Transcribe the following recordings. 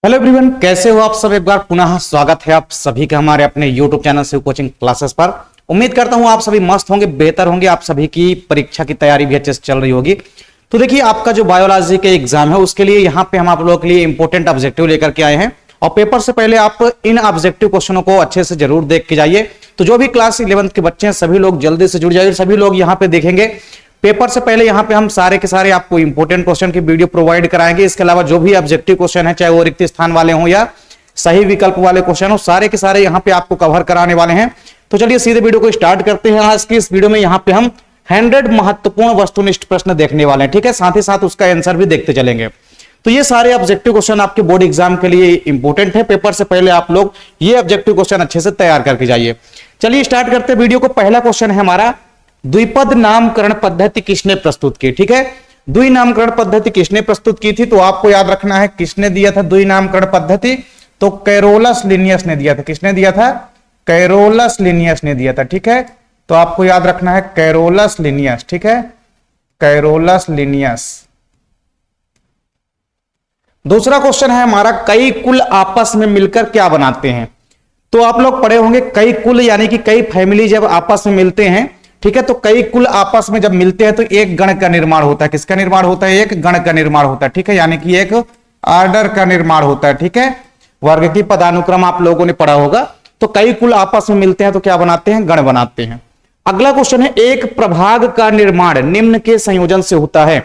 Hello everyone, कैसे हो आप सब। एक बार पुनः स्वागत है आप सभी का हमारे अपने YouTube channel Shiv coaching classes पर। उम्मीद करता हूं आप सभी मस्त होंगे, बेहतर होंगे, आप सभी की परीक्षा की तैयारी भी अच्छे से चल रही होगी। तो देखिए, आपका जो बायोलॉजी के एग्जाम है उसके लिए यहाँ पे हम आप लोगों के लिए इंपॉर्टेंट ऑब्जेक्टिव लेकर के आए हैं और पेपर से पहले आप इन ऑब्जेक्टिव क्वेश्चनों को अच्छे से जरूर देख के जाइए। तो जो भी क्लास 11th के बच्चे हैं सभी लोग जल्दी से जुड़ जाइए, सभी लोग यहाँ पे देखेंगे। पेपर से पहले यहाँ पे हम सारे के सारे आपको इंपोर्टेंट क्वेश्चन की वीडियो प्रोवाइड कराएंगे। इसके अलावा जो भी ऑब्जेक्टिव क्वेश्चन है, चाहे वो रिक्त स्थान वाले हों या सही विकल्प वाले क्वेश्चन हो, सारे के सारे यहाँ पे आपको कवर कराने वाले हैं। तो चलिए सीधे वीडियो को स्टार्ट करते हैं। आज की इस वीडियो में यहाँ पे हम 100 महत्वपूर्ण वस्तुनिष्ठ प्रश्न देखने वाले हैं, ठीक है। साथ ही साथ उसका आंसर भी देखते चलेंगे। तो ये सारे ऑब्जेक्टिव क्वेश्चन आपके बोर्ड एग्जाम के लिए इंपॉर्टेंट है। पेपर से पहले आप लोग ये ऑब्जेक्टिव क्वेश्चन अच्छे से तैयार करके जाइए। चलिए स्टार्ट करते हैं वीडियो को। पहला क्वेश्चन है हमारा, द्विपद नामकरण पद्धति किसने प्रस्तुत की, ठीक है। द्वि नामकरण पद्धति किसने प्रस्तुत की थी, तो आपको याद रखना है किसने दिया था द्वि नामकरण पद्धति, तो कैरोलस लिनियस ने दिया था। किसने दिया था? कैरोलस लिनियस ने दिया था, ठीक है। तो आपको याद रखना है कैरोलस लिनियस, ठीक है, कैरोलस लिनियस। दूसरा क्वेश्चन है हमारा, कई कुल आपस में मिलकर क्या बनाते हैं। तो आप लोग पढ़े होंगे कई कुल यानी कि कई फैमिली जब आपस में मिलते हैं, ठीक है, तो कई कुल आपस में जब मिलते हैं तो एक गण का निर्माण होता है। किसका निर्माण होता है? एक गण का निर्माण होता है, ठीक है, यानी कि एक ऑर्डर का निर्माण होता है, ठीक है। वर्ग की पदानुक्रम आप लोगों ने पढ़ा होगा। तो कई कुल आपस में मिलते हैं तो क्या बनाते हैं? गण बनाते हैं। अगला क्वेश्चन है, एक प्रभाग का निर्माण निम्न के संयोजन से होता है।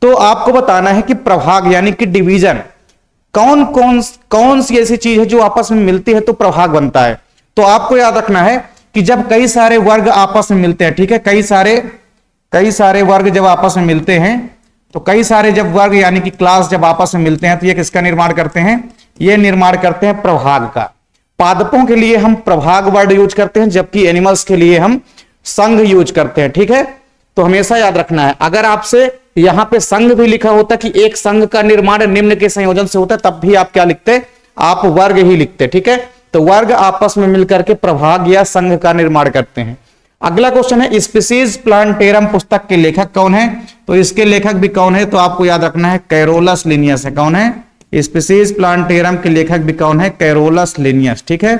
तो आपको बताना है कि प्रभाग यानी कि डिवीजन कौन सी ऐसी चीज है जो आपस में मिलती है तो प्रभाग बनता है। तो आपको याद रखना है कि जब कई सारे वर्ग आपस में मिलते हैं, ठीक है, कई सारे वर्ग जब आपस में मिलते हैं, तो कई सारे जब वर्ग यानी कि क्लास जब आपस में मिलते हैं तो ये किसका निर्माण करते हैं? ये निर्माण करते हैं प्रभाग का। पादपों के लिए हम प्रभाग वर्ड यूज करते हैं, जबकि एनिमल्स के लिए हम संघ यूज करते हैं, ठीक है। तो हमेशा याद रखना है, अगर आपसे यहां पे संघ भी लिखा होता कि एक संघ का निर्माण निम्न के संयोजन से होता है, तब भी आप क्या लिखते? आप वर्ग ही लिखते, ठीक है। तो वर्ग आपस में मिलकर के प्रभाग या संघ का निर्माण करते हैं। अगला क्वेश्चन है, स्पीसीज प्लांटेरम पुस्तक के लेखक कौन है। तो इसके लेखक भी कौन है? तो आपको याद रखना है कैरोलस लिनियस है। कौन है? स्पीसीज प्लांटेरम के लेखक भी कौन है? कैरोलस लिनियस, ठीक है,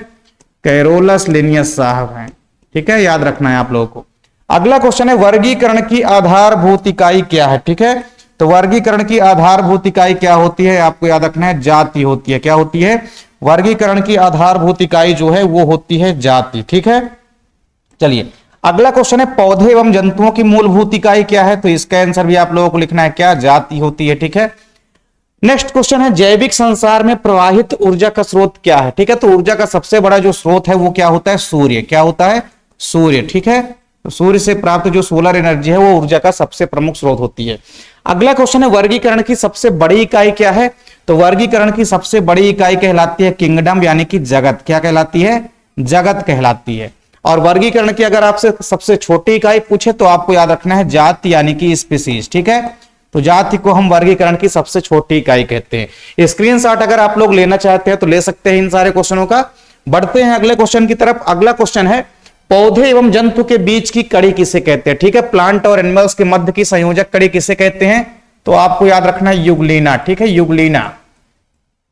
कैरोलस लिनियस साहब हैं, ठीक है, याद रखना है आप लोगों को। अगला क्वेश्चन है, वर्गीकरण की आधारभूत इकाई क्या है, ठीक है। तो वर्गीकरण की आधारभूत इकाई क्या होती है? आपको याद रखना है जाति होती है। क्या होती है? वर्गीकरण की आधारभूत इकाई जो है वो होती है जाति, ठीक है। चलिए अगला क्वेश्चन है, पौधे एवं जंतुओं की मूलभूत इकाई क्या है। तो इसका आंसर भी आप लोगों को लिखना है, क्या? जाति होती है, ठीक है। नेक्स्ट क्वेश्चन है, जैविक संसार में प्रवाहित ऊर्जा का स्रोत क्या है, ठीक है। तो ऊर्जा का सबसे बड़ा जो स्रोत है वो क्या होता है? सूर्य। क्या होता है? सूर्य, ठीक है। तो सूर्य से प्राप्त जो सोलर एनर्जी है वो ऊर्जा का सबसे प्रमुख स्रोत होती है। अगला क्वेश्चन है, वर्गीकरण की सबसे बड़ी इकाई क्या है। तो वर्गीकरण की सबसे बड़ी इकाई कहलाती है किंगडम यानी कि जगत। क्या कहलाती है? जगत कहलाती है। और वर्गीकरण की अगर आपसे सबसे छोटी इकाई पूछे तो आपको याद रखना है जाति यानी कि स्पीसीज, ठीक है। तो जाति को हम वर्गीकरण की सबसे छोटी इकाई कहते हैं। स्क्रीनशॉट अगर आप लोग लेना चाहते हैं तो ले सकते हैं इन सारे क्वेश्चनों का। बढ़ते हैं अगले क्वेश्चन की तरफ। अगला क्वेश्चन है, पौधे एवं जंतु के बीच की कड़ी किसे कहते हैं, ठीक है। प्लांट और एनिमल्स के मध्य की संयोजक कड़ी किसे कहते हैं? तो आपको याद रखना है युगलीना, ठीक है, युगलीना,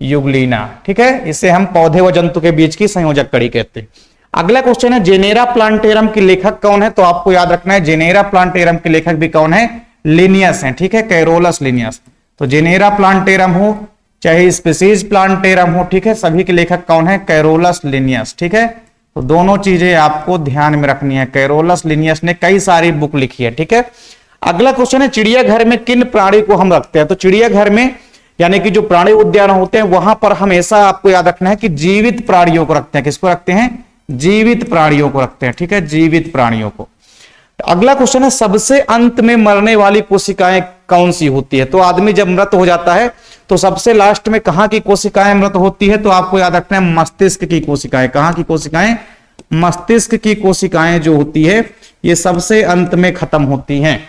युगलीना, ठीक है। इसे हम पौधे व जंतु के बीच की संयोजक कड़ी कहते हैं। अगला क्वेश्चन है, जेनेरा प्लांटेरम के लेखक कौन है। तो आपको याद रखना है जेनेरा प्लांटेरम के लेखक भी कौन है? लिनियस है, ठीक है, कैरोलस लिनियस। तो जेनेरा प्लांटेरम हो चाहे स्पीसीज प्लांटेरम हो, ठीक है, सभी के लेखक कौन है? कैरोलस लिनियस, ठीक है। तो दोनों चीजें आपको ध्यान में रखनी है। कैरोलस लिनियस ने कई सारी बुक लिखी है, ठीक है। अगला क्वेश्चन है, चिड़ियाघर में किन प्राणी को हम रखते हैं। तो चिड़ियाघर में यानी कि जो प्राणी उद्यान होते हैं वहां पर हमेशा आपको याद रखना है कि जीवित प्राणियों को रखते हैं। किसको रखते हैं? जीवित प्राणियों को रखते हैं, ठीक है, जीवित प्राणियों को। अगला क्वेश्चन है, सबसे अंत में मरने वाली कोशिकाएं कौन सी होती है। तो आदमी जब मृत हो जाता है तो सबसे लास्ट में कहां की कोशिकाएं मृत होती है। तो आपको याद रखना है मस्तिष्क की कोशिकाएं। कहां की कोशिकाएं? मस्तिष्क की कोशिकाएं जो होती है ये सबसे अंत में खत्म होती हैं।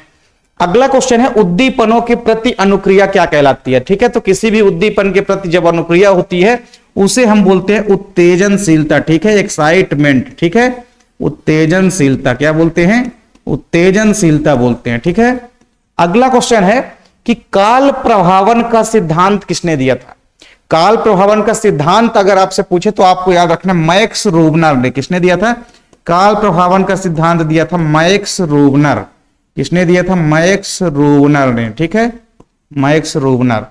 अगला क्वेश्चन है, उद्दीपनों के प्रति अनुक्रिया क्या कहलाती है, ठीक है। तो किसी भी उद्दीपन के प्रति जब अनुक्रिया होती है उसे हम बोलते हैं उत्तेजनशीलता, ठीक है, एक्साइटमेंट, ठीक है, उत्तेजनशीलता। क्या बोलते हैं? उत्तेजनशीलता बोलते हैं, ठीक है। अगला क्वेश्चन है कि काल प्रभावन का सिद्धांत किसने दिया था। काल प्रभावन का सिद्धांत अगर आपसे पूछे तो आपको याद रखना मैक्स रूबनर ने, किसने दिया था? काल प्रभावन का सिद्धांत दिया था मैक्स रूबनर। किसने दिया था? मैक्स रूबनर ने, ठीक है, मैक्स रूबनर।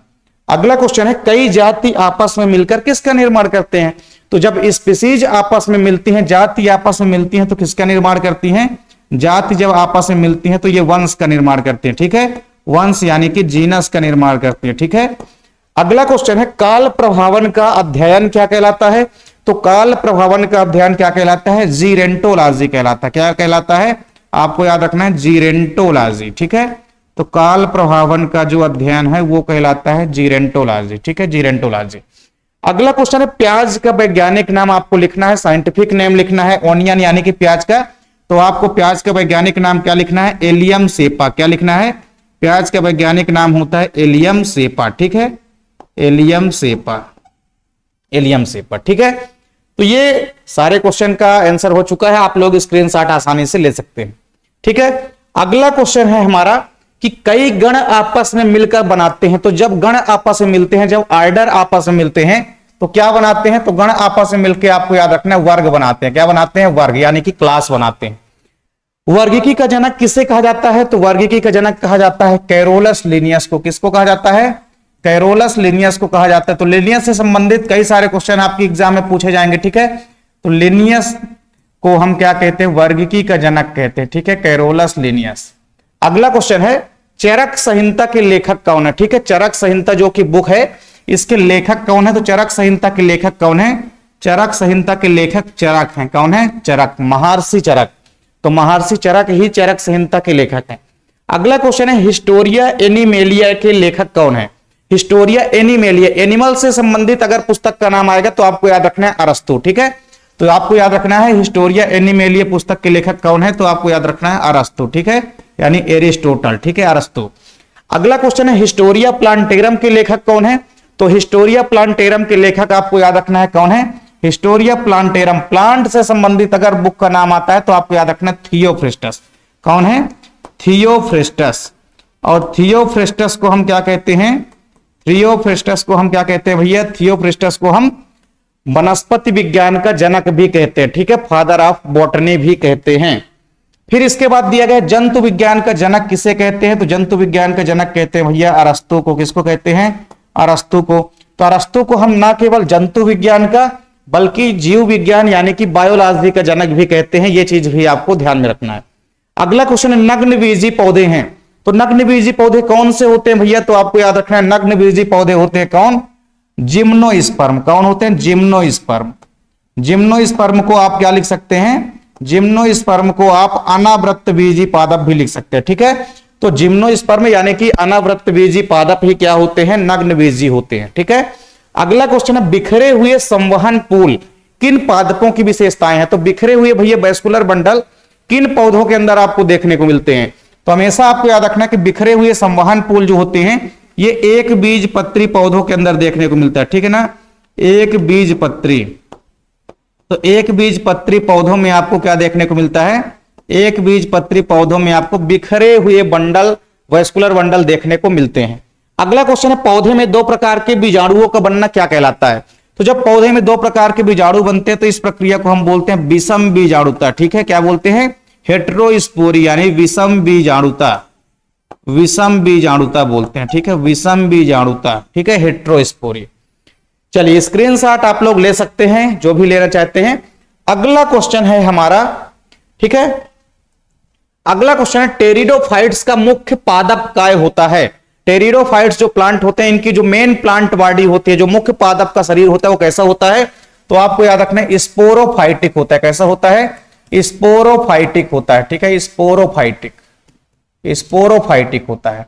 अगला क्वेश्चन है, कई जाति आपस में मिलकर किसका निर्माण करते हैं? तो जब स्पीसीज आपस में मिलती हैं, जाति आपस में मिलती हैं, तो किसका निर्माण करती हैं? जाति जब आपस में मिलती हैं तो ये वंश का निर्माण करते हैं, ठीक है, वंश यानी कि जीनस का निर्माण करते हैं, ठीक है। अगला क्वेश्चन है, काल प्रभावन का अध्ययन क्या कहलाता है? तो काल प्रभावन का अध्ययन क्या कहलाता है? जीरेंटोलॉजी कहलाता है। क्या कहलाता है? आपको याद रखना है, जीरेंटोलॉजी, ठीक है। तो काल प्रभावन का जो अध्ययन है वो कहलाता है जीरेंटोलॉजी, ठीक है, जीरेंटोलॉजी। अगला क्वेश्चन है, प्याज का वैज्ञानिक नाम आपको लिखना है, साइंटिफिक नेम लिखना है, ओनियन यानी कि प्याज का। तो आपको प्याज का वैज्ञानिक नाम क्या लिखना है? Allium cepa. क्या लिखना है? प्याज का वैज्ञानिक नाम होता है एलियम सेपा, ठीक है, एलियम सेपा, एलियम सेपा, ठीक है। तो ये सारे क्वेश्चन का आंसर हो चुका है, आप लोग स्क्रीनशॉट आसानी से ले सकते हैं, ठीक है। अगला क्वेश्चन है हमारा कि कई गण आपस में मिलकर बनाते हैं। तो जब गण आपस में मिलते हैं, जब ऑर्डर आपस में मिलते हैं तो क्या बनाते हैं? तो गण आपस में मिलकर आपको याद रखना है वर्ग बनाते हैं। क्या बनाते हैं? वर्ग यानी कि क्लास बनाते हैं। वर्गीकी का जनक किसे कहा जाता है? तो वर्गीकी का जनक कहा जाता है कैरोलस लिनियस को। किसको कहा जाता है? कैरोलस लिनियस को कहा जाता है। तो लिनियस से संबंधित कई सारे क्वेश्चन आपके एग्जाम में पूछे जाएंगे, ठीक है। तो लिनियस को हम क्या कहते हैं? वर्गीकी का जनक कहते हैं, ठीक है, कैरोलस लिनियस। अगला क्वेश्चन है, चरक संहिता के लेखक कौन है? ठीक है, चरक संहिता जो कि बुक है, इसके लेखक कौन है? तो चरक संहिता के लेखक कौन है? चरक संहिता के लेखक चरक हैं। कौन है? चरक, महर्षि चरक। तो महर्षि चरक ही चरक संहिता के लेखक हैं। अगला क्वेश्चन है, हिस्टोरिया एनिमेलिया के लेखक कौन है? हिस्टोरिया एनिमेलिया, एनिमल से संबंधित अगर पुस्तक का नाम आएगा तो आपको याद रखना है अरस्तु, ठीक है। तो आपको याद रखना है हिस्टोरिया एनिमेलिया पुस्तक के लेखक कौन है? तो आपको याद रखना है अरस्तु, ठीक है, यानी एरिस्टोटल, ठीक है, अरस्तु। अगला क्वेश्चन है, हिस्टोरिया प्लांटेरम के लेखक कौन है? तो हिस्टोरिया प्लांटेरम के लेखक आपको याद रखना है कौन है? हिस्टोरिया प्लांटेरम, प्लांट से संबंधित अगर बुक का नाम आता है तो आपको याद रखना है थियोफ्रिस्टस। कौन है? थियोफ्रिस्टस। और थियोफ्रिस्टस को हम क्या कहते हैं? थियोफ्रिस्टस को हम क्या कहते हैं भैया? थियोफ्रिस्टस को हम वनस्पति विज्ञान का जनक भी कहते हैं, ठीक है, फादर ऑफ बॉटनी भी कहते हैं। फिर इसके बाद दिया गया जंतु विज्ञान का जनक किसे कहते हैं? तो जंतु विज्ञान का जनक कहते हैं भैया अरस्तु को। किसको कहते हैं? अरस्तु को। तो अरस्तु को हम ना केवल जंतु विज्ञान का बल्कि जीव विज्ञान यानी कि बायोलॉजी का जनक भी कहते हैं। ये चीज भी आपको ध्यान में रखना है। अगला क्वेश्चन है, नग्नबीजी पौधे हैं। तो नग्नबीजी पौधे कौन से होते हैं भैया? तो आपको याद रखना है नग्नबीजी पौधे होते हैं कौन? जिम्नोस्पर्म। कौन होते हैं? जिम्नोस्पर्म। जिम्नोस्पर्म को आप क्या लिख सकते हैं? जिम्नोस्पर्म को आप अनावृत बीजी पादप भी लिख सकते हैं, ठीक है। तो जिम्नोस्पर्म यानी कि अनावृत बीजी पादप ही क्या होते हैं? नग्नबीजी होते हैं, ठीक है। अगला क्वेश्चन है, बिखरे हुए संवहन पूल किन पादपों की विशेषताएं हैं? तो बिखरे हुए भैया वैस्कुलर बंडल किन पौधों के अंदर आपको देखने को मिलते हैं? तो हमेशा आपको याद रखना कि बिखरे हुए संवहन पूल जो होते हैं ये एक बीज पत्री पौधों के अंदर देखने को मिलता है, ठीक है ना, एक बीज पत्री। तो एक बीज पत्री पौधों में आपको क्या देखने को मिलता है? एक बीज पत्री पौधों में आपको बिखरे हुए बंडल, वैस्कुलर बंडल देखने को मिलते हैं। अगला क्वेश्चन है, पौधे में दो प्रकार के बीजाणुओं का बनना क्या कहलाता है? तो जब पौधे में दो प्रकार के बीजाणु बनते हैं तो इस प्रक्रिया को हम बोलते हैं विषम बीजाणुता, ठीक है। क्या बोलते हैं? हेटेरोस्पोरी यानी विषम बीजाणुता, विषम बीजाणुता बोलते हैं, ठीक है, विषम बीजाणुता, ठीक है, हेटेरोस्पोरी। चलिए स्क्रीनशॉट आप लोग ले सकते हैं जो भी लेना चाहते हैं। अगला क्वेश्चन है हमारा, ठीक है, अगला क्वेश्चन है, टेरिडोफाइट्स का मुख्य पादप काय होता है? टेरिडोफाइट्स जो प्लांट होते हैं इनकी जो मेन प्लांट बॉडी होती है, जो मुख्य पादप का शरीर होता है वो कैसा होता है? तो आपको याद रखना है स्पोरोफाइटिक होता है। कैसा होता है? स्पोरोफाइटिक होता है, ठीक है, स्पोरोफाइटिक, स्पोरोफाइटिक होता है।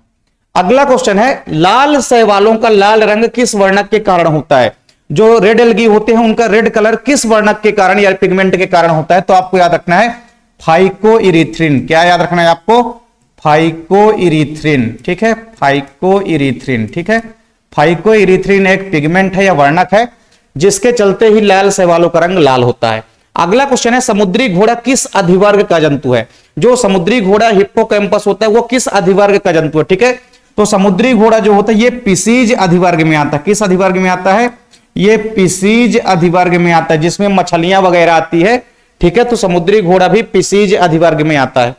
अगला क्वेश्चन है, लाल शैवालों का लाल रंग किस वर्णक के कारण होता है? जो रेड एल्गी होते हैं उनका रेड कलर किस वर्णक के कारण या पिगमेंट के कारण होता है? तो आपको याद रखना है फाइकोइरिथ्रिन। क्या याद रखना है आपको? फाइकोइरिथ्रिन, ठीक है, फाइकोइरिथ्रिन, ठीक है। फाइकोइरिथ्रिन एक पिगमेंट है या वर्णक है जिसके चलते ही लाल शैवालों का रंग लाल होता है। अगला क्वेश्चन है, समुद्री घोड़ा किस अधिवर्ग का जंतु है? जो समुद्री घोड़ा हिप्पोकैम्पस होता है वो किस अधिवर्ग का जंतु है? ठीक है, तो समुद्री घोड़ा जो होता है ये पिसीज अधिवर्ग में आता है। किस अधिवर्ग में आता है? ये पिसीज अधिवर्ग में आता है, जिसमें मछलियां वगैरह आती है, ठीक है। तो समुद्री घोड़ा भी पिसीज अधिवर्ग में आता है।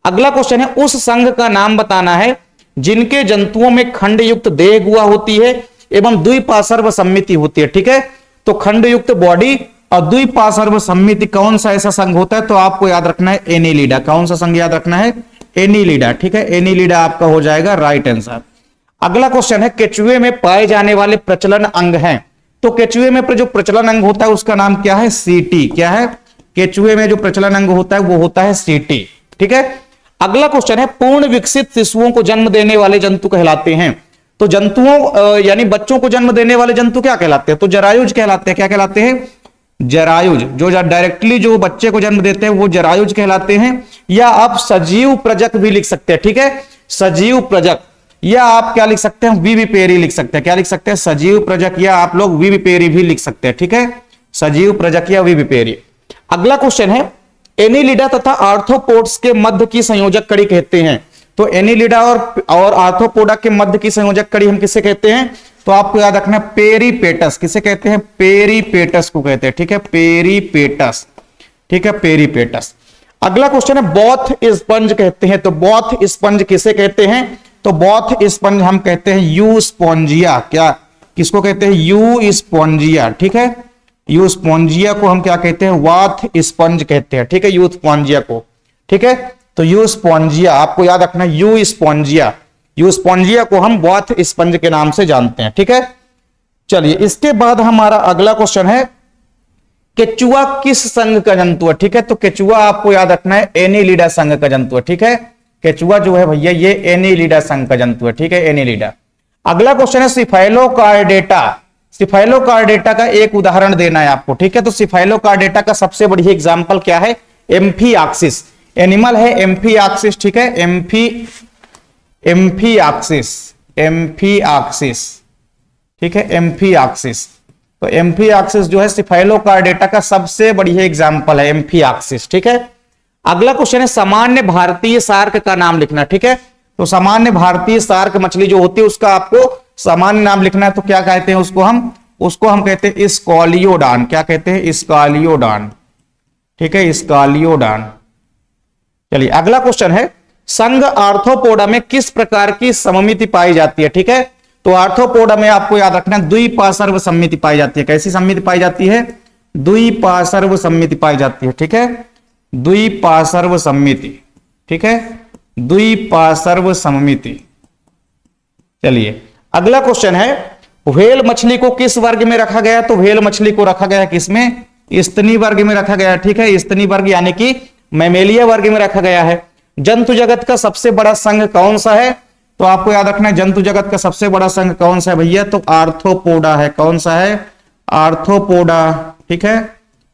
अगला क्वेश्चन है, उस संघ का नाम बताना है जिनके जंतुओं में खंड युक्त देह गुहा होती है एवं द्विपार्श्व सम्मिति होती है, ठीक है। तो खंड युक्त बॉडी और द्विपार्श्व सम्मिति कौन सा ऐसा संघ होता है? तो आपको याद रखना है एनीलिडा। कौन सा संघ याद रखना है? एनीलिडा, ठीक है। एनीलिडा आपका हो जाएगा राइट आंसर। अगला क्वेश्चन है, केचुए में पाए जाने वाले प्रचलन अंग हैं। तो केचुए में जो प्रचलन अंग होता है उसका नाम क्या है? सीटी। क्या है? केचुए में जो प्रचलन अंग होता है वो होता है सीटी, ठीक है। अगला क्वेश्चन है, पूर्ण विकसित शिशुओं को जन्म देने वाले जंतु कहलाते हैं। तो जंतुओं यानी बच्चों को जन्म देने वाले जंतु क्या कहलाते हैं? तो जरायुज कहलाते हैं। क्या कहलाते हैं? जरायुज। जो डायरेक्टली जो बच्चे को जन्म देते हैं वो जरायुज कहलाते हैं। या आप सजीव प्रजक भी लिख सकते हैं, ठीक है। सजीव प्रजक, या आप क्या लिख सकते हैं? विविपेरी लिख सकते हैं। क्या लिख सकते हैं? सजीव प्रजक, या आप लोग विविपेरी भी लिख सकते हैं, ठीक है। सजीव प्रजक या विविपेरी। अगला क्वेश्चन है, एनीलिडा तथा आर्थ्रोपोड्स के मध्य की संयोजक कड़ी कहते हैं। तो एनीलिडा और आर्थ्रोपोडा के मध्य की संयोजक कड़ी हम किसे कहते हैं? तो आपको याद रखना है पेरीपेटस। किसे कहते हैं? पेरीपेटस को कहते हैं, ठीक है। पेरीपेटस, ठीक है, पेरीपेटस। अगला क्वेश्चन है, बॉथ स्पंज कहते हैं। तो बॉथ स्पंज किसे कहते हैं? तो बॉथ स्पंज हम कहते हैं यू स्पॉन्जिया। क्या किसको कहते हैं? यू स्पॉन्जिया, ठीक है। यू स्पॉन्जिया को हम क्या कहते हैं? वाथ स्पंज कहते हैं, ठीक है। यू स्पॉन्जिया को, ठीक है। तो यू स्पॉन्जिया आपको याद रखना है, यू स्पॉन्जिया। यू स्पॉन्जिया को हम वाथ स्पंज के नाम से जानते हैं, ठीक है। चलिए, इसके बाद हमारा अगला क्वेश्चन है, केचुआ किस संघ का जंतु है? ठीक है। तो केचुआ आपको याद रखना है एनीलिडा संघ का जंतु है, ठीक है। केचुआ जो है भैया ये एनीलिडा संघ का जंतु है, ठीक है, एनीलिडा। अगला क्वेश्चन है, सिफाइलोकार्डेटा। सिफाइलोकार्डेटा का एक उदाहरण देना है आपको, ठीक है। तो सिफाइलोकार्डेटा का सबसे बड़ी एग्जांपल क्या है? एम्फियाक्सिस। एनिमल है एम्फियाक्सिस, ठीक है। एम्फियाक्सिस, एम्फियाक्सिस, ठीक है, एम्फियाक्सिस। तो एम्फियाक्सिस जो है सिफाइलोकार्डेटा का सबसे बड़ी एग्जांपल है, एम्फियाक्सिस, ठीक है। अगला क्वेश्चन है, सामान्य भारतीय शार्क का नाम लिखना, ठीक है। तो सामान्य भारतीय शार्क मछली जो होती है उसका आपको सामान्य नाम लिखना है। तो क्या कहते हैं उसको हम कहते हैं स्कॉलियोडान। क्या कहते हैं? स्कॉलियोडान, ठीक है, स्कॉलियोडान। चलिए, अगला क्वेश्चन है, संघ आर्थ्रोपोडा में किस प्रकार की सममिति पाई जाती है? ठीक है। तो आर्थ्रोपोडा में आपको याद रखना द्विपार्श्व सम्मिति पाई जाती है। कैसी सम्मिति पाई जाती है? द्विपार्श्व सम्मिति पाई जाती है, ठीक है। द्विपार्श्व सम्मिति, ठीक है, द्विपार्श्व सम्मिति। चलिए, अगला क्वेश्चन है, व्हेल मछली को किस वर्ग में रखा गया? तो व्हेल मछली को रखा गया किसमें? स्तनी वर्ग में रखा गया, ठीक है। स्तनी वर्ग यानी कि मैमेलिया वर्ग में रखा गया है। जंतु जगत का सबसे बड़ा संघ कौन सा है? तो आपको याद रखना है जंतु जगत का सबसे बड़ा संघ कौन सा है भैया? तो आर्थ्रोपोडा है। कौन सा है? आर्थ्रोपोडा, ठीक है,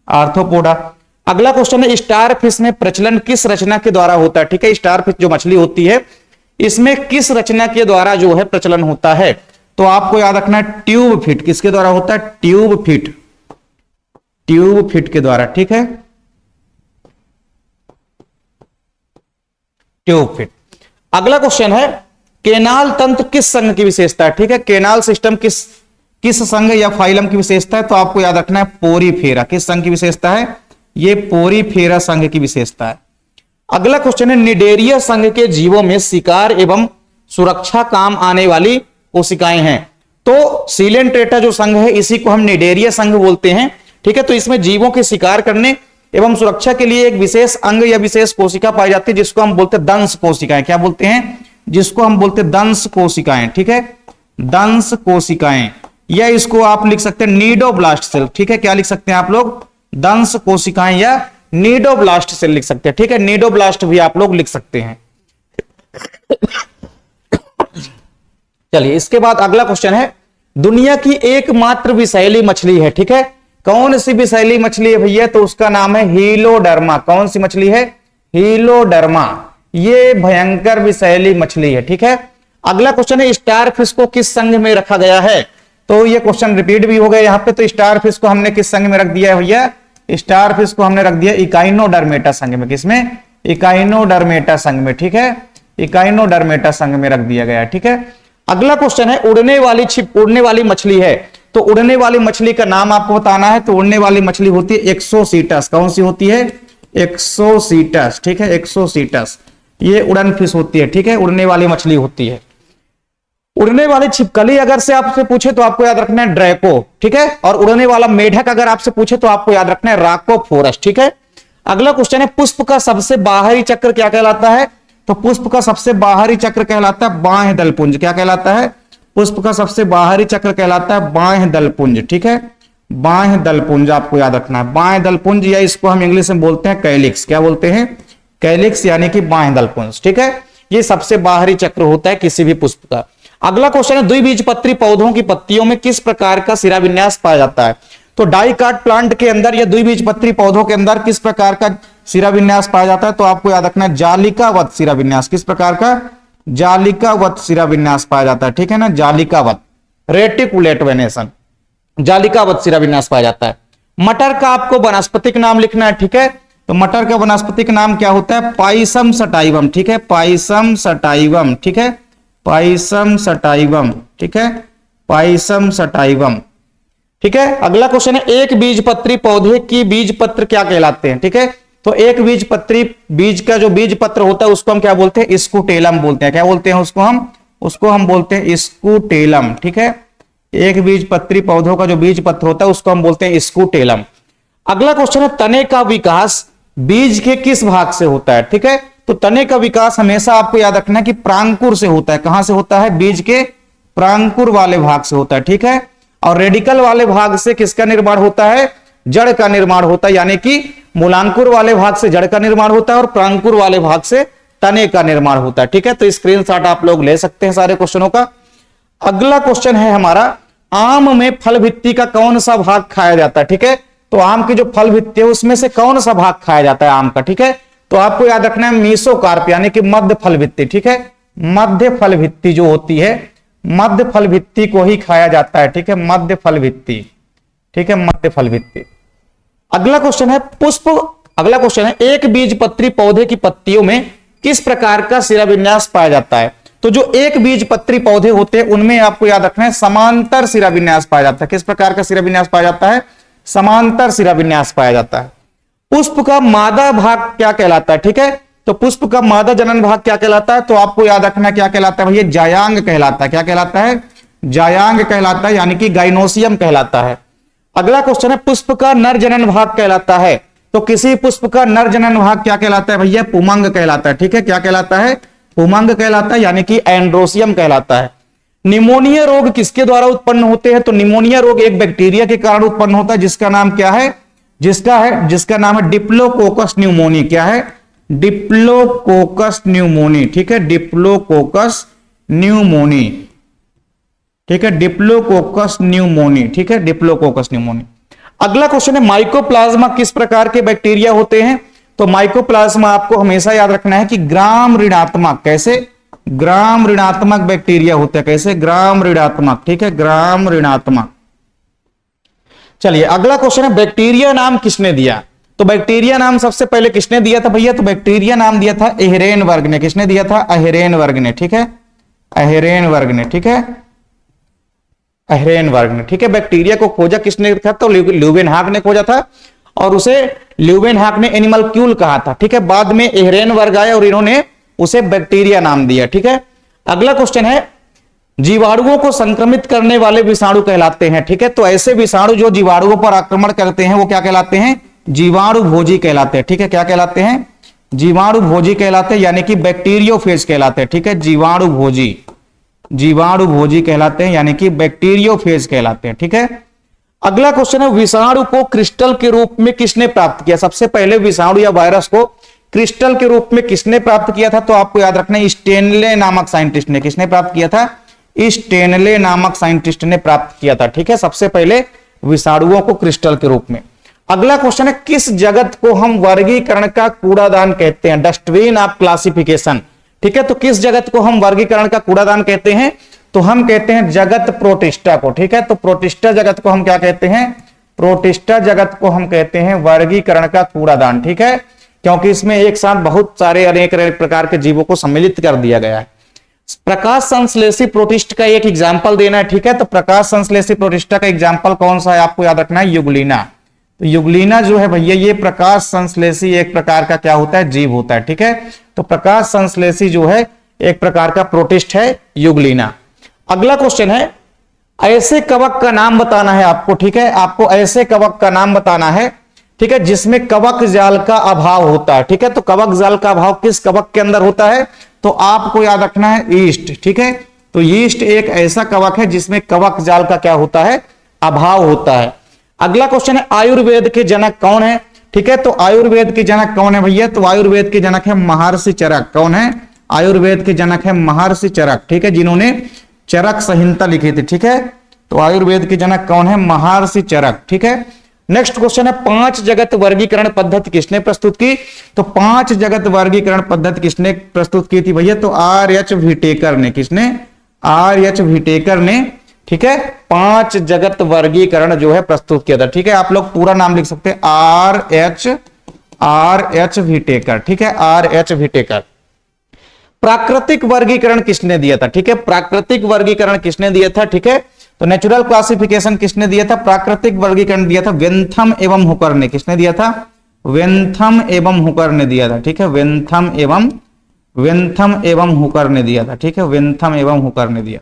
आर्थ्रोपोडा। अगला क्वेश्चन है, स्टार फिश में प्रचलन किस रचना के द्वारा होता है? ठीक है, स्टार फिश जो मछली होती है इसमें किस रचना के द्वारा जो है प्रचलन होता है? तो आपको याद रखना है ट्यूब फिट। किसके द्वारा होता है? ट्यूब फिट, ट्यूब फिट के द्वारा, ठीक है, ट्यूब फिट। अगला क्वेश्चन है, केनाल तंत्र किस संघ की विशेषता है? ठीक है, केनाल सिस्टम किस संघ या फाइलम की विशेषता है? तो आपको याद रखना है पोरीफेरा। किस संघ की विशेषता है? ये पोरीफेरा संघ की विशेषता है। अगला क्वेश्चन है, निडेरिया संघ के जीवों में शिकार एवं सुरक्षा काम आने वाली कोशिकाएं हैं। तो सीलेंट्रेटा जो संघ है इसी को हम निडेरिया संघ बोलते हैं, ठीक है। तो इसमें जीवों के शिकार करने एवं सुरक्षा के लिए एक विशेष अंग या विशेष कोशिका पाई जाती है जिसको हम बोलते हैं दंश कोशिकाएं। क्या बोलते हैं? जिसको हम बोलते हैं दंश कोशिकाएं, ठीक है, दंश कोशिकाएं। या इसको आप लिख सकते हैं नीडोब्लास्ट सेल, ठीक है। क्या लिख सकते हैं आप लोग? दंश कोशिकाएं या नीडोब्लास्ट सेल लिख सकते हैं, ठीक है। नीडोब्लास्ट भी आप लोग लिख सकते हैं। चलिए, इसके बाद अगला क्वेश्चन है, दुनिया की एकमात्र विषैली मछली है, ठीक है। कौन सी विषैली मछली है भैया? तो उसका नाम है हीलोडर्मा। कौन सी मछली है? हीलोडर्मा। ये भयंकर विषैली मछली है, ठीक है। अगला क्वेश्चन है, स्टार फिश को किस संघ में रखा गया है? तो ये क्वेश्चन रिपीट भी हो गया यहाँ पे। तो स्टार फिश को हमने किस संघ में रख दिया है भैया? स्टार फिश को हमने रख दिया इकाइनोडर्मेटा संघ में। किसमें? इकाइनोडर्मेटा संघ में, ठीक है। इकाइनोडर्मेटा संघ में रख दिया गया है। ठीक है, अगला क्वेश्चन है उड़ने वाली छिप, उड़ने वाली मछली है, तो उड़ने वाली मछली का नाम आपको बताना है। तो उड़ने वाली मछली होती है एक्सोसीटस। कौन सी होती है? एक्सोसीटस। ठीक है, एक्सोसीटस, ये उड़न फिश होती है। ठीक है, उड़ने वाली मछली होती है। उड़ने वाली छिपकली अगर से आपसे पूछे तो आपको याद रखना है ड्रैको। ठीक है, और उड़ने वाला मेढक अगर आपसे पूछे तो आपको याद रखना है राकोफोरस। ठीक है, अगला क्वेश्चन है पुष्प का सबसे बाहरी चक्र क्या कहलाता है? तो पुष्प का सबसे बाहरी चक्र कहलाता है बाह्य दलपुंज। क्या कहलाता है? पुष्प का सबसे बाहरी चक्र कहलाता है बाह्य दलपुंज। ठीक है, बाह्य दलपुंज आपको याद रखना है, बाह्य दलपुंज, या इसको हम इंग्लिश में बोलते हैं कैलिक्स। क्या बोलते हैं? कैलिक्स, यानी कि बाह्य दलपुंज। ठीक है, ये सबसे बाहरी चक्र होता है किसी भी पुष्प का। अगला क्वेश्चन है द्विबीजपत्री पौधों की पत्तियों में किस प्रकार का शिराविन्यास पाया जाता है? तो डाइकाट प्लांट के अंदर या द्विबीजपत्री पौधों के अंदर किस प्रकार का शिराविन्यास पाया जाता है? तो आपको याद रखना है जालिकावत शिराविन्यास। किस प्रकार का? जालिकावत शिराविन्यास पाया जाता है। ठीक है ना, जालिकावत, रेटिकुलेट वेनेशन, जालिकावत शिराविन्यास पाया जाता है। मटर का आपको वनस्पतिक नाम लिखना है। ठीक है, तो मटर का वनस्पतिक नाम क्या होता है? Pisum sativum. ठीक है, पाइसम सटाइवम। ठीक है, पाइसम सटाइवम। ठीक है, पाइसम सटाइवम। ठीक है, अगला क्वेश्चन है एक बीजपत्री पौधे की बीजपत्र क्या कहलाते हैं? ठीक है, तो एक बीजपत्री बीज का जो बीज पत्र होता है उसको हम क्या बोलते हैं? स्कूटेलम बोलते हैं। क्या बोलते हैं उसको हम बोलते हैं स्कूटेलम। ठीक है, एक बीजपत्री पौधों का जो बीज पत्र होता है उसको हम बोलते हैं स्कूटेलम। अगला क्वेश्चन है तने का विकास बीज के किस भाग से होता है? ठीक है, तो तने का विकास हमेशा आपको याद रखना है कि प्रांकुर से होता है। कहां से होता है? बीज के प्रांकुर वाले भाग से होता है। ठीक है, और रेडिकल वाले भाग से किसका निर्माण होता है? जड़ का निर्माण होता है, यानी कि मूलांकुर वाले भाग से जड़ का निर्माण होता है और प्रांकुर वाले भाग से तने का निर्माण होता है। ठीक है, तो स्क्रीनशॉट आप लोग ले सकते हैं सारे क्वेश्चनों का। अगला क्वेश्चन है हमारा आम में फल भित्ति का कौन सा भाग खाया जाता है? ठीक है, तो आम की जो फल भित्ति है उसमें से कौन सा भाग खाया जाता है आम का? ठीक है, तो आपको याद रखना है मीसोकार्प, यानी कि मध्य फल भित्ति। ठीक है, मध्य फल भित्ति जो होती है, मध्य फल भित्ति को ही खाया जाता है। ठीक है, मध्य फल भित्ति। ठीक है, मध्य फल भित्ति। अगला क्वेश्चन है अगला क्वेश्चन है एक बीजपत्री पौधे की पत्तियों में किस प्रकार का शिराविन्यास पाया जाता है? तो जो एक बीजपत्री पौधे होते हैं उनमें आपको याद रखना है समांतर शिराविन्यास पाया जाता है। किस प्रकार का शिराविन्यास पाया जाता है? समांतर शिराविन्यास पाया जाता है। पुष्प का मादा भाग क्या कहलाता है? ठीक है, तो पुष्प का मादा जनन भाग क्या कहलाता है? तो आपको याद रखना क्या कहलाता है भैया? जायांग कहलाता है। क्या कहलाता है? जायांग कहलाता है, यानी कि गाइनोसियम कहलाता है। अगला क्वेश्चन है पुष्प का नर जनन भाग कहलाता है, तो किसी पुष्प का नर जनन भाग क्या कहलाता है भैया? पुमंग कहलाता है। ठीक है, क्या कहलाता है? पुमंग कहलाता है, यानी कि एंड्रोसियम कहलाता है। निमोनिया रोग किसके द्वारा उत्पन्न होते हैं? तो निमोनिया रोग एक बैक्टीरिया के कारण उत्पन्न होता है, जिसका नाम क्या है? जिसका नाम है डिप्लोकोकस न्यूमोनी। क्या है? Diplococcus pneumoniae. ठीक है, डिप्लोकोकस न्यूमोनी। ठीक है, डिप्लोकोकस न्यूमोनी। ठीक है, डिप्लोकोकस न्यूमोनी। अगला क्वेश्चन है माइकोप्लाज्मा किस प्रकार के बैक्टीरिया होते हैं? तो माइकोप्लाज्मा आपको हमेशा याद रखना है कि ग्राम ऋणात्मक, कैसे? ग्राम ऋणात्मक बैक्टीरिया होते हैं। कैसे? ग्राम ऋणात्मक। ठीक है, ग्राम ऋणात्मक। चलिए अगला क्वेश्चन है बैक्टीरिया नाम किसने दिया? तो बैक्टीरिया नाम सबसे पहले किसने दिया था भैया? तो बैक्टीरिया नाम दिया था एहरेनबर्ग ने। किसने दिया था? एहरेनबर्ग ने। ठीक है, एहरेनबर्ग ने। ठीक है, एहरेनबर्ग ने। ठीक है, बैक्टीरिया को खोजा किसने था? तो ल्यूवेनहाक ने खोजा था, और उसे ल्यूवेनहाक ने एनिमलक्यूल कहा था। ठीक है, बाद में एहरेनबर्ग आए और इन्होंने उसे बैक्टीरिया नाम दिया। ठीक है, अगला क्वेश्चन है जीवाणुओं को संक्रमित करने वाले विषाणु कहलाते हैं। ठीक है, तो ऐसे विषाणु जो जीवाणुओं पर आक्रमण करते हैं वो क्या कहलाते हैं? जीवाणु भोजी कहलाते हैं। ठीक है, क्या कहलाते हैं? जीवाणु भोजी कहलाते हैं, यानी कि बैक्टीरियोफेज कहलाते हैं। ठीक है, जीवाणु भोजी, जीवाणु भोजी कहलाते हैं, यानी कि बैक्टीरियोफेज कहलाते हैं। ठीक है, अगला क्वेश्चन है विषाणु को क्रिस्टल के रूप में किसने प्राप्त किया? सबसे पहले विषाणु या वायरस को क्रिस्टल के रूप में किसने प्राप्त किया था? तो आपको याद रखना है स्टेनले नामक साइंटिस्ट ने। किसने प्राप्त किया था? स्टेनले नामक साइंटिस्ट ने प्राप्त किया था। ठीक है, सबसे पहले विषाणुओं को क्रिस्टल के रूप में। अगला क्वेश्चन है किस जगत को हम वर्गीकरण का कूड़ादान कहते हैं? Dustbin of classification. ठीक है, तो किस जगत को हम वर्गीकरण का कूड़ादान कहते हैं? तो हम कहते हैं जगत प्रोटिस्टा को। ठीक है, तो प्रोटिस्टा जगत को हम क्या कहते हैं? प्रोटिस्टा जगत को हम कहते हैं वर्गीकरण का कूड़ादान। ठीक है, क्योंकि इसमें एक साथ बहुत सारे अनेक अनेक प्रकार के जीवों को सम्मिलित कर दिया गया है। प्रकाश संश्लेषी प्रोटिस्ट का एक एग्जाम्पल देना है, ठीक है। तो प्रकाश संश्लेषी प्रोटिस्टा का एग्जाम्पल कौन सा है, आपको याद रखना है युगलीना। तो युगलीना जो है भैया ये प्रकाश संश्लेषी एक प्रकार का क्या होता है, जीव होता है, ठीक है। तो प्रकाश संश्लेषी जो है एक प्रकार का प्रोटिस्ट है युगलीना। अगला क्वेश्चन है, ऐसे कवक का नाम बताना है आपको, ठीक है। आपको ऐसे कवक का नाम बताना है, ठीक है, जिसमें कवक जाल का अभाव होता है, ठीक है। तो कवक जाल का अभाव किस कवक के अंदर होता है, तो आपको याद रखना है ईस्ट, ठीक है। तो ईस्ट एक ऐसा कवक है जिसमें कवक जाल का क्या होता है, अभाव होता है। अगला क्वेश्चन है, आयुर्वेद के जनक कौन है, ठीक है। तो आयुर्वेद के जनक कौन है भैया, तो आयुर्वेद के जनक है महर्षि चरक। कौन है, आयुर्वेद के जनक है महर्षि चरक, ठीक है, जिन्होंने चरक संहिता लिखी थी, ठीक है। तो आयुर्वेद के जनक कौन है, महर्षि चरक, ठीक है। नेक्स्ट क्वेश्चन है, 5 जगत वर्गीकरण पद्धति किसने प्रस्तुत की, तो 5 जगत वर्गीकरण पद्धति किसने प्रस्तुत की थी भैया, तो आर.एच. व्हिटेकर ने। किसने, आर.एच. व्हिटेकर ने, ठीक है। 5 जगत वर्गीकरण जो है प्रस्तुत किया था, ठीक है। आप लोग पूरा नाम लिख सकते हैं, आर.एच. व्हिटेकर, ठीक है, आर.एच. व्हिटेकर। प्राकृतिक वर्गीकरण किसने दिया था, ठीक है, प्राकृतिक वर्गीकरण किसने दिया था, ठीक है। तो नेचुरल क्लासिफिकेशन किसने दिया था, प्राकृतिक वर्गीकरण दिया था वेंथम एवं हुकर ने। किसने दिया था, वेंथम एवं हुकर ने दिया था, ठीक है, वेंथम एवं हुकर ने दिया था, ठीक है, वेंथम एवं हुकर ने दिया।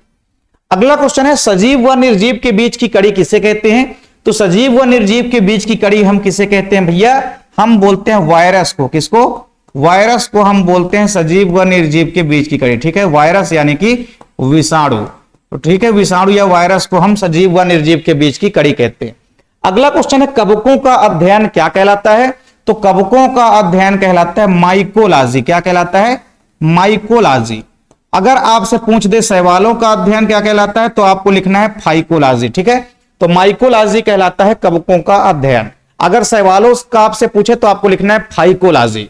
अगला क्वेश्चन है, सजीव व निर्जीव के बीच की कड़ी किसे कहते हैं, तो सजीव व निर्जीव के बीच की कड़ी हम किसे कहते हैं भैया, हम बोलते हैं वायरस को। किसको, वायरस को हम बोलते हैं सजीव व निर्जीव के बीच की कड़ी, ठीक है। वायरस यानी कि विषाणु, तो ठीक है, विषाणु या वायरस को हम सजीव व निर्जीव के बीच की कड़ी कहते हैं। अगला क्वेश्चन है, कवकों का अध्ययन क्या कहलाता है, तो कवकों का अध्ययन कहलाता है माइकोलॉजी। क्या कहलाता है, माइकोलॉजी। अगर आपसे पूछ दे शैवालों का अध्ययन क्या कहलाता है, तो आपको लिखना है फाइकोलॉजी, ठीक है। तो माइकोलॉजी कहलाता है कवकों का अध्ययन। अगर शैवालों का आपसे पूछे तो आपको लिखना है फाइकोलॉजी।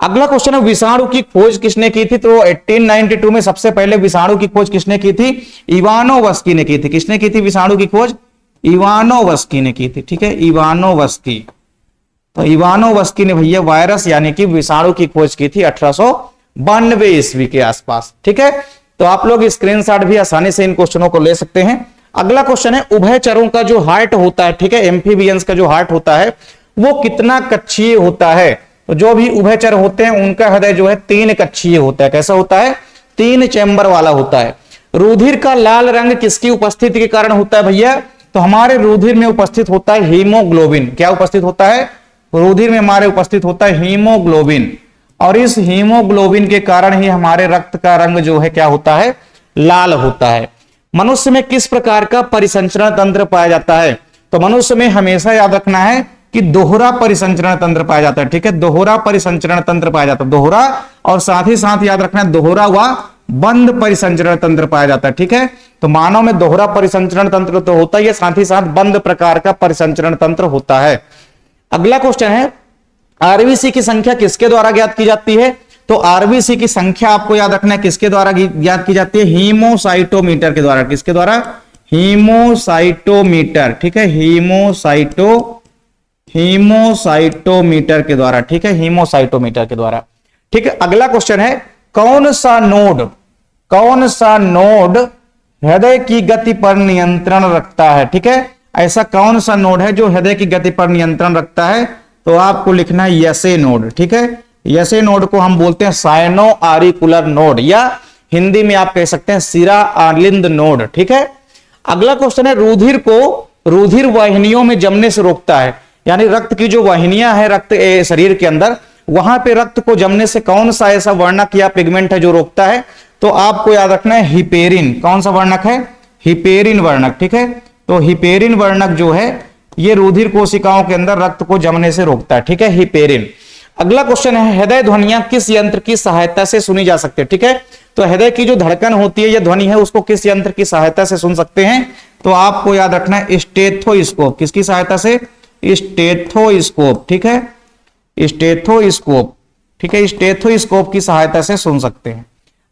अगला क्वेश्चन है, विषाणु की खोज किसने की थी, तो 1892 में सबसे पहले विषाणु की खोज किसने की थी, इवानोवस्की ने की थी। किसने की थी विषाणु की खोज, इवानोवस्की ने की थी, ठीक है, इवानोवस्की। तो इवानोवस्की ने भैया वायरस यानी कि विषाणु की खोज की थी 1892 ईस्वी के आसपास, ठीक है। तो आप लोग स्क्रीनशॉट भी आसानी से इन क्वेश्चनों को ले सकते हैं। अगला क्वेश्चन है, उभयचरों का जो हार्ट होता है, ठीक है, एम्फीबियंस का जो हार्ट होता है वो कितना कक्षीय होता है, तो जो भी उभयचर होते हैं उनका हृदय जो है 3 कक्षीय होता है। कैसा होता है, 3 चैम्बर वाला होता है। रुधिर का लाल रंग किसकी उपस्थिति के कारण होता है भैया, तो हमारे रुधिर में उपस्थित होता है हीमोग्लोबिन। क्या उपस्थित होता है, रुधिर में हमारे उपस्थित होता है हीमोग्लोबिन, और इस हीमोग्लोबिन के कारण ही हमारे रक्त का रंग जो है क्या होता है, लाल होता है। मनुष्य में किस प्रकार का परिसंचरण तंत्र पाया जाता है, तो मनुष्य में हमेशा याद रखना है कि दोहरा परिसंचरण तंत्र पाया जाता है, ठीक है, दोहरा परिसंचरण तंत्र पाया जाता है, दोहरा, और साथ ही साथ याद रखना है दोहरा व बंद परिसंचरण तंत्र पाया जाता है, ठीक है। तो मानव में दोहरा परिसंचरण तंत्र तो होता ही है, साथ ही साथ बंद प्रकार का परिसंचरण तंत्र होता है। अगला क्वेश्चन है, आरबीसी की संख्या किसके द्वारा ज्ञात की जाती है, तो आरबीसी की संख्या आपको याद रखना है किसके द्वारा ज्ञात की जाती है, हीमोसाइटोमीटर के द्वारा। किसके द्वारा, हीमोसाइटोमीटर, ठीक है, हीमोसाइटोमीटर के द्वारा, ठीक है, हीमोसाइटोमीटर के द्वारा, ठीक है। अगला क्वेश्चन है, कौन सा नोड हृदय की गति पर नियंत्रण रखता है, ठीक है, ऐसा कौन सा नोड है जो हृदय की गति पर नियंत्रण रखता है, तो आपको लिखना है यसे नोड, ठीक है। यसे नोड को हम बोलते हैं साइनो आरिकुलर नोड, या हिंदी में आप कह सकते हैं सिरा आलिंद नोड, ठीक है। अगला क्वेश्चन है, रुधिर को रुधिर वाहिनियों में जमने से रोकता है, यानी रक्त की जो वाहिनियां है रक्त शरीर के अंदर, वहां पे रक्त को जमने से कौन सा ऐसा वर्णक या पिगमेंट है जो रोकता है, तो आपको याद रखना है हिपेरिन। कौन सा वर्णक है, हिपेरिन वर्णक, ठीक है। तो हिपेरिन वर्णक जो है ये रुधिर कोशिकाओं के अंदर रक्त को जमने से रोकता है, ठीक है, हिपेरिन। अगला क्वेश्चन है, हृदय ध्वनियां किस यंत्र की सहायता से सुनी जा सकती है, ठीक है। तो हृदय की जो धड़कन होती है या ध्वनि है उसको किस यंत्र की सहायता से सुन सकते हैं, तो आपको याद रखना है स्टेथोस्कोप। किसकी सहायता से, स्टेथोस्कोप, ठीक है, स्टेथोस्कोप, ठीक है, स्टेथोस्कोप की सहायता से सुन सकते हैं।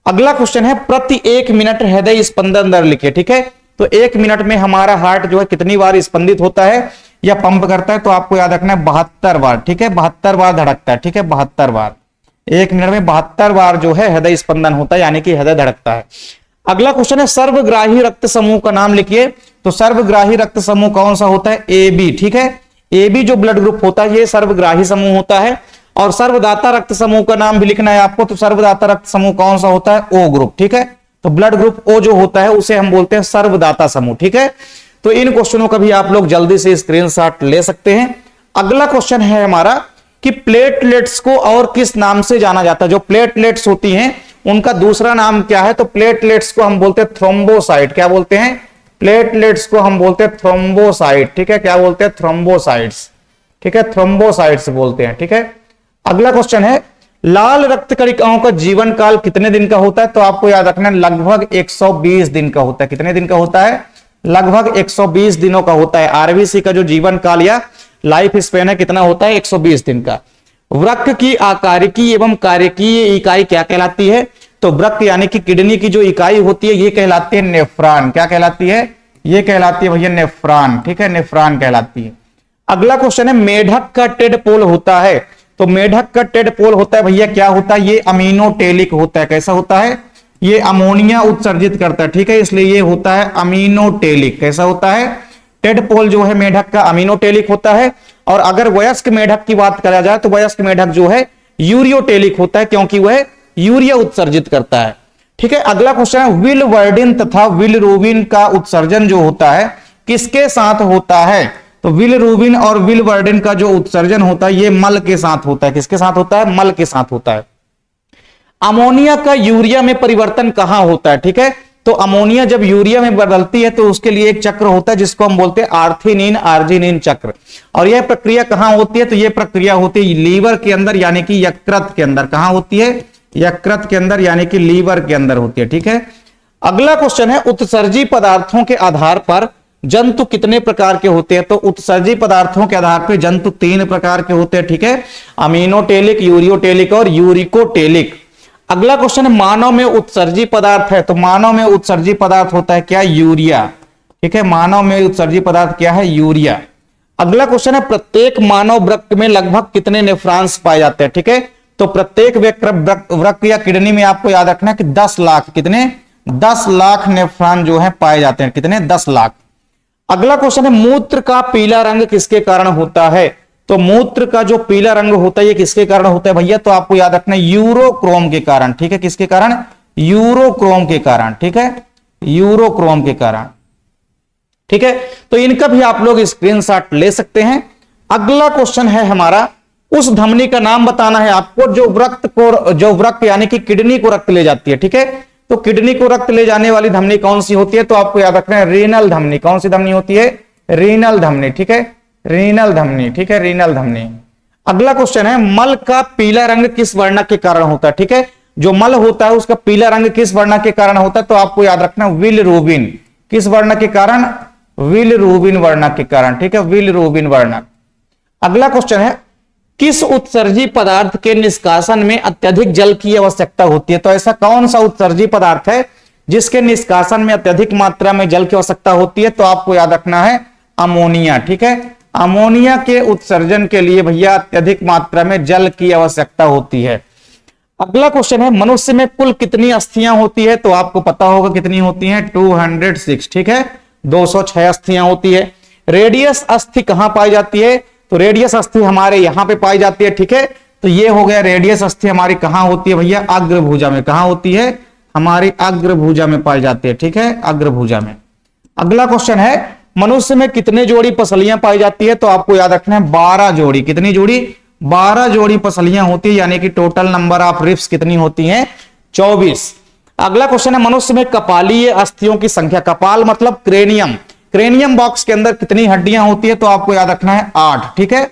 अगला क्वेश्चन है, प्रति 1 मिनट हृदय स्पंदन दर लिखिए, ठीक है। तो 1 मिनट में हमारा हार्ट जो है कितनी बार स्पंदित होता है, या पंप करता है, तो आपको याद रखना है 72 बार, ठीक है, 72 बार धड़कता है, ठीक है, 72 बार, 1 मिनट में 72 बार जो है हृदय स्पंदन होता है, यानी कि हृदय धड़कता है। अगला क्वेश्चन है सर्वग्राही रक्त समूह का नाम लिखिए। तो सर्वग्राही रक्त समूह कौन सा होता है? ए बी, ठीक है, ए बी जो ब्लड ग्रुप होता है ये सर्वग्राही समूह होता है। और सर्वदाता रक्त समूह का नाम भी लिखना है आपको। तो सर्वदाता रक्त समूह कौन सा होता है? ओ ग्रुप, ठीक है। तो ब्लड ग्रुप ओ जो होता है उसे हम बोलते हैं सर्वदाता समूह, ठीक है। तो इन क्वेश्चनों का भी आप लोग जल्दी से स्क्रीनशॉट ले सकते हैं। अगला क्वेश्चन है हमारा कि प्लेटलेट्स को और किस नाम से जाना जाता है? जो प्लेटलेट्स होती हैं उनका दूसरा नाम क्या है? तो प्लेटलेट्स को हम बोलते हैं थ्रोम्बोसाइट। क्या बोलते हैं? प्लेटलेट्स को हम बोलते हैं थ्रोम्बोसाइट, ठीक है। क्या बोलते हैं? थ्रोम्बोसाइट्स, ठीक है, थ्रोम्बोसाइट्स बोलते हैं, ठीक है। अगला क्वेश्चन है लाल रक्त कणिकाओं का जीवन काल कितने दिन का होता है? तो आपको याद रखना है लगभग 120 दिन का होता है। कितने दिन का होता है? लगभग 120 दिनों का होता है। आरबीसी का जो जीवन काल या लाइफ स्पेन है कितना होता है? 120 दिन का। वृक्क की आकारिकी एवं कार्यकीय इकाई क्या कहलाती है? तो वृक्क यानी कि किडनी की जो इकाई होती है ये कहलाती है नेफ्रॉन। क्या कहलाती है? ये कहलाती है भैया नेफ्रॉन, ठीक है, नेफ्रॉन कहलाती है। अगला क्वेश्चन है मेढक का टेडपोल होता है। तो मेढक का टेडपोल होता है भैया क्या होता है? ये अमीनोटेलिक होता है। कैसा होता है? ये अमोनिया उत्सर्जित करता है, ठीक है, इसलिए ये होता है अमीनोटेलिक। कैसा होता है? टेडपोल जो है मेढक का अमीनोटेलिक होता है। और अगर वयस्क मेढक की बात करा जाए तो वयस्क मेढक जो है यूरियोटेलिक होता है, क्योंकि वह यूरिया उत्सर्जित करता है, ठीक है। अगला क्वेश्चन है विलवर्डिन तथा विलरुबिन का उत्सर्जन जो होता है किसके साथ होता है? तो विलरुबिन और विलवर्डिन का जो उत्सर्जन होता है ये मल के साथ होता है। किसके साथ होता है? मल के साथ होता है। अमोनिया का यूरिया में परिवर्तन कहां होता है? ठीक है, तो अमोनिया जब यूरिया में बदलती है तो उसके लिए एक चक्र होता है जिसको हम बोलते हैं आर्थिनिन आर्जिनिन चक्र। और यह प्रक्रिया कहां होती है? तो यह प्रक्रिया होती है लीवर के अंदर, यानी कि यकृत के अंदर। कहां होती है? यकृत के अंदर, यानी कि लीवर के अंदर होती है, ठीक है। अगला क्वेश्चन है उत्सर्जी पदार्थों के आधार पर जंतु कितने प्रकार के होते हैं? तो उत्सर्जी पदार्थों के आधार पर जंतु 3 प्रकार के होते हैं, ठीक है, अमीनोटेलिक, यूरियोटेलिक और यूरिकोटेलिक। अगला क्वेश्चन है मानव में उत्सर्जी पदार्थ है। तो मानव में उत्सर्जी पदार्थ होता है क्या? यूरिया, ठीक है, मानव में उत्सर्जी पदार्थ क्या है? यूरिया। अगला क्वेश्चन है प्रत्येक मानव वृक्क में लगभग कितने नेफ्रॉन्स पाए जाते हैं? ठीक है, तो प्रत्येक वृक्क या किडनी में आपको याद रखना है कि 10 लाख, कितने? 10 लाख नेफ्रॉन जो है पाए जाते हैं। कितने? 10 लाख। अगला क्वेश्चन है मूत्र का पीला रंग किसके कारण होता है? तो मूत्र का जो पीला रंग होता है ये किसके कारण होता है भैया? तो आपको याद रखना है यूरोक्रोम के कारण, ठीक है। किसके कारण? यूरोक्रोम के कारण, ठीक है, यूरोक्रोम के कारण, ठीक है। तो इनका भी आप लोग स्क्रीनशॉट ले सकते हैं। अगला क्वेश्चन है हमारा उस धमनी का नाम बताना है आपको जो वृक्क यानी कि किडनी को रक्त ले जाती है, ठीक है। तो किडनी को रक्त ले जाने वाली धमनी कौन सी होती है? तो आपको याद रखना है रीनल धमनी। कौन सी धमनी होती है? रीनल धमनी, ठीक है, रीनल धमनी, ठीक है, रीनल धमनी। अगला क्वेश्चन है मल का पीला रंग किस वर्णक के कारण होता है? ठीक है, जो मल होता है उसका पीला रंग किस वर्णक के कारण होता है? तो आपको याद रखना विलरुबिन। किस वर्णक के कारण? विलरुबिन वर्णक के कारण, ठीक है, विलरुबिन वर्णक। अगला क्वेश्चन है किस उत्सर्जी पदार्थ के निष्कासन में अत्यधिक जल की आवश्यकता होती है? तो ऐसा कौन सा उत्सर्जी पदार्थ है जिसके निष्कासन में अत्यधिक मात्रा में जल की आवश्यकता होती है? तो आपको याद रखना है अमोनिया, ठीक है, अमोनिया के उत्सर्जन के लिए भैया अत्यधिक मात्रा में जल की आवश्यकता होती है। अगला क्वेश्चन है मनुष्य में कुल कितनी अस्थियां होती है? तो आपको पता होगा कितनी होती हैं? 206, ठीक है, 206 अस्थियां होती है। रेडियस अस्थि कहां पाई जाती है? तो रेडियस अस्थि हमारे यहां पे पाई जाती है, ठीक है। तो ये हो गया रेडियस अस्थि हमारी कहां होती है भैया? अग्रभुजा में। कहां होती है? हमारी अग्रभुजा में पाई जाती है, ठीक है, अग्रभुजा में। अगला क्वेश्चन है मनुष्य में कितने जोड़ी पसलियां पाई जाती है? तो आपको याद रखना है 12 जोड़ी। कितनी जोड़ी? 12 जोड़ी पसलियां होती है, यानी कि टोटल नंबर ऑफ रिब्स कितनी होती हैं? 24। अगला क्वेश्चन है मनुष्य में कपालीय अस्थियों की संख्या। कपाल मतलब क्रेनियम, क्रेनियम बॉक्स के अंदर कितनी हड्डियां होती है? तो आपको याद रखना है 8, ठीक है।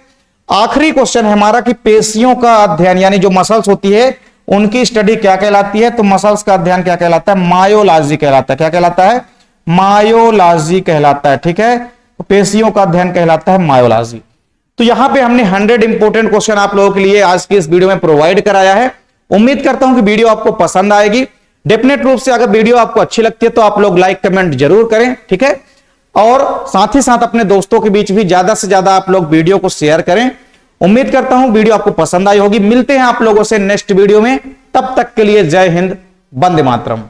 आखिरी क्वेश्चन है हमारा कि पेशियों का अध्ययन यानी जो मसल्स होती है उनकी स्टडी क्या कहलाती है? तो मसल्स का अध्ययन क्या कहलाता है? मायोलॉजी कहलाता है। क्या कहलाता है? मायोलॉजी कहलाता है, ठीक है, पेशियों का अध्ययन कहलाता है मायोलॉजी। तो यहां पे हमने 100 इंपोर्टेंट क्वेश्चन आप लोगों के लिए आज की इस वीडियो में प्रोवाइड कराया है। उम्मीद करता हूं कि वीडियो आपको पसंद आएगी। डेफिनेट रूप से अगर वीडियो आपको अच्छी लगती है तो आप लोग लाइक कमेंट जरूर करें, ठीक है। और साथ ही साथ अपने दोस्तों के बीच भी ज्यादा से ज्यादा आप लोग वीडियो को शेयर करें। उम्मीद करता हूं वीडियो आपको पसंद आई होगी। मिलते हैं आप लोगों से नेक्स्ट वीडियो में, तब तक के लिए जय हिंद, वंदे मातरम।